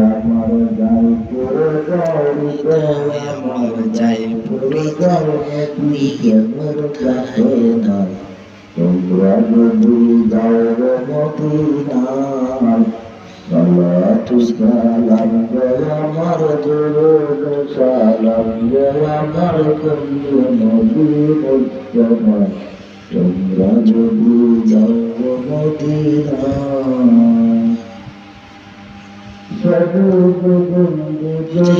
আমার যাই পুরে যাই আমার যাই পুরে যাই দিকে মোর থাকে না তোমরা যদি যাও রে মদিনায় সালাতু সালাম গে আমার দুরূদ সালাম গে আমার বন্ধু নবী মুস্তাফা তোমরা যদি যাও রে মদিনায় সবুজ গম্বুজে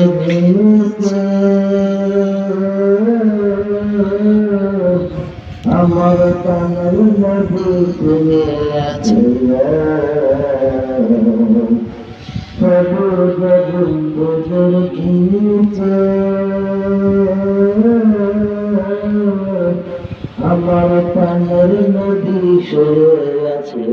আমার কানের নদী তুমি আছে সবুজ গম্বুজের নিচে আমার কানের নদী সরে আছে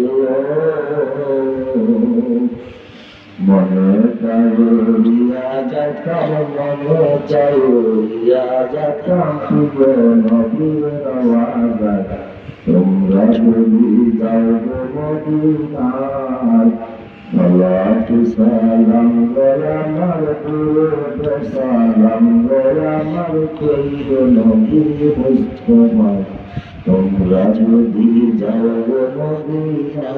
মনে চাইয়া যাতাম মনে চাইয়া যাতাম শুভে নবীর আওয়াজ তোমরা যদি যাও মদিনায় সালাতু সালাম গে আমার দুরূদ সালাম গে আমার প্রিয় নবী মুস্তাফা তোমরা যদি যাও মদিনায়